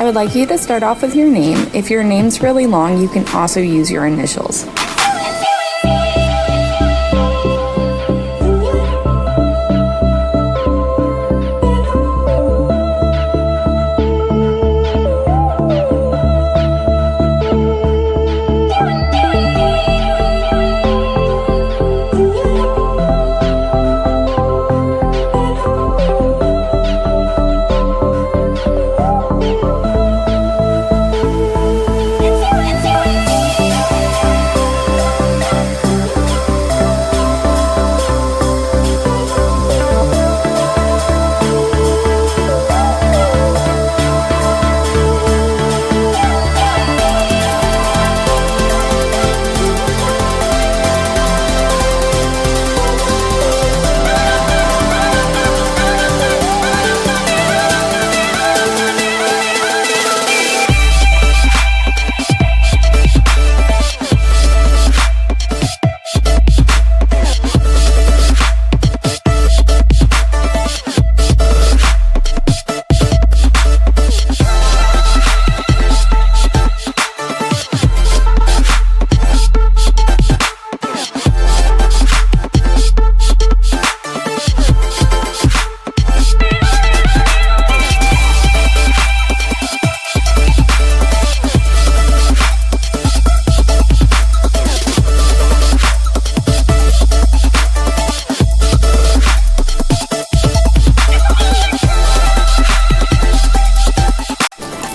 I would like you to start off with your name. If your name's really long, you can also use your initials.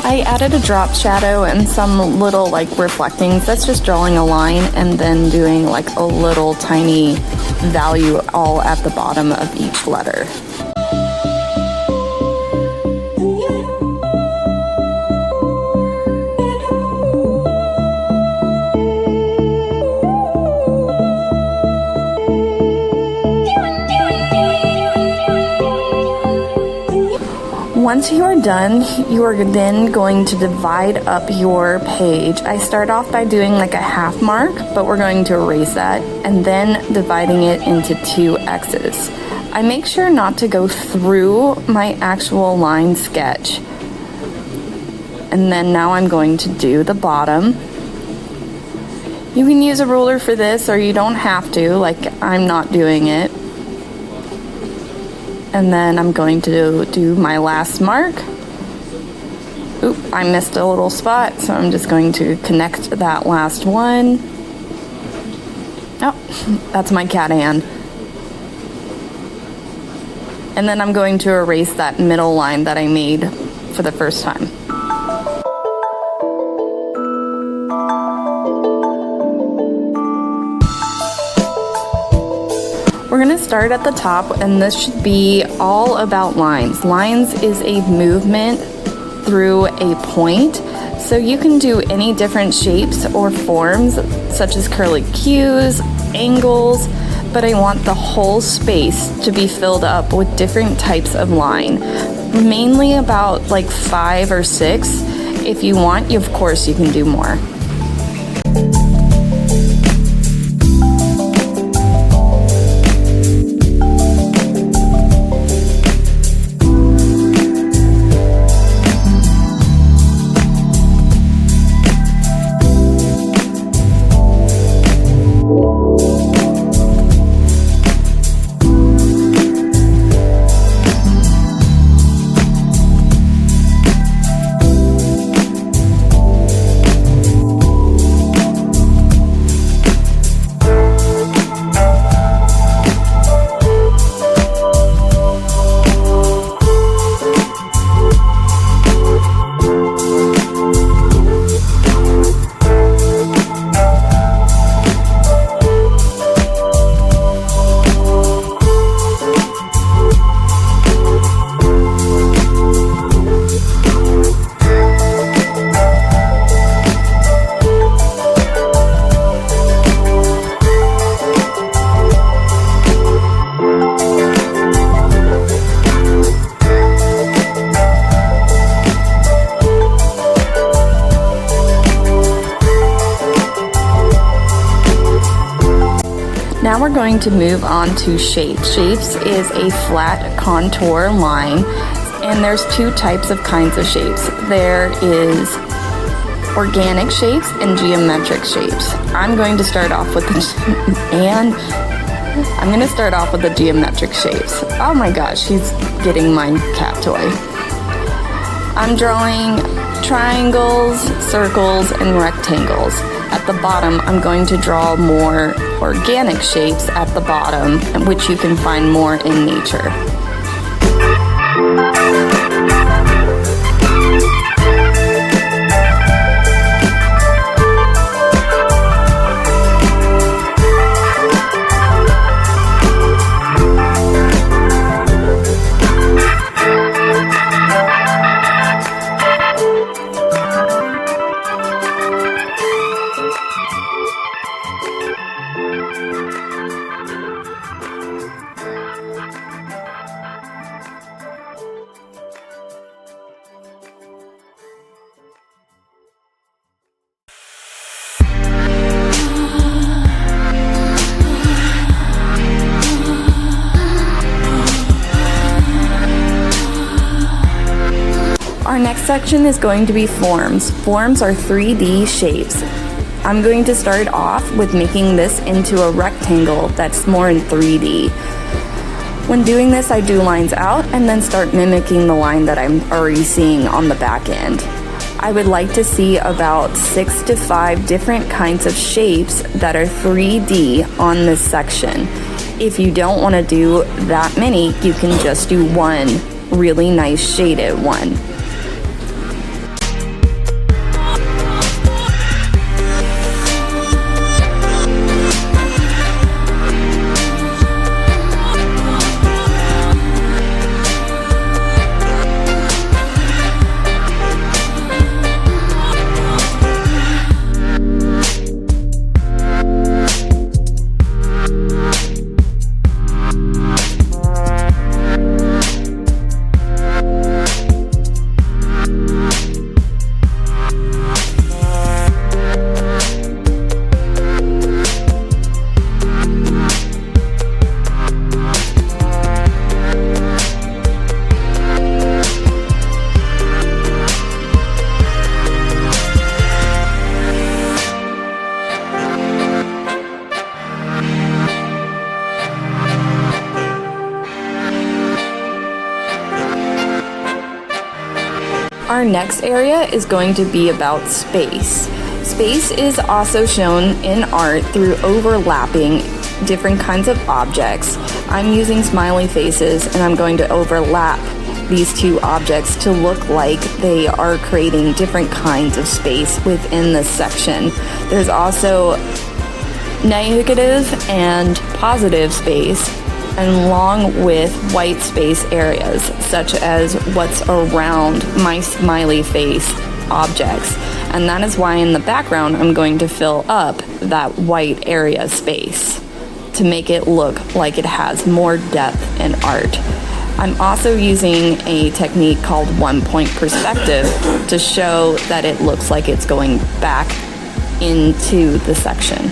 I added a drop shadow and some little like reflectings. That's just drawing a line and then doing like a little tiny value all at the bottom of each letter. Once you are done, you are then going to divide up your page. I start off by doing like a half mark, but we're going to erase that and then dividing it into 2 X's. I make sure not to go through my actual line sketch. And then now I'm going to do the bottom. You can use a ruler for this or you don't have to, like I'm not doing it. And then I'm going to do my last mark. Oop, I missed a little spot, so I'm just going to connect that last one. Oh, that's my cat hand. And then I'm going to erase that middle line that I made for the first time. We're going to start at the top, and this should be all about lines. Lines is a movement through a point, so you can do any different shapes or forms, such as curly cues, angles, but I want the whole space to be filled up with different types of line. Mainly about like 5 or 6. If you want, of course, you can do more. Now we're going to move on to shapes. Shapes is a flat contour line. And there's two types of kinds of shapes. There is organic shapes and geometric shapes. I'm going to start off with the geometric shapes. Oh my gosh, he's getting my cat toy. I'm drawing triangles, circles, and rectangles. At the bottom, I'm going to draw more organic shapes at the bottom, which you can find more in nature. Our next section is going to be forms. Forms are 3D shapes. I'm going to start off with making this into a rectangle that's more in 3D. When doing this, I do lines out and then start mimicking the line that I'm already seeing on the back end. I would like to see about 6 to 5 different kinds of shapes that are 3D on this section. If you don't want to do that many, you can just do one really nice shaded one. Our next area is going to be about space. Space is also shown in art through overlapping different kinds of objects. I'm using smiley faces and I'm going to overlap these two objects to look like they are creating different kinds of space within this section. There's also negative and positive space, along with white space areas, such as what's around my smiley face objects. And that is why in the background I'm going to fill up that white area space to make it look like it has more depth in art. I'm also using a technique called one-point perspective to show that it looks like it's going back into the section.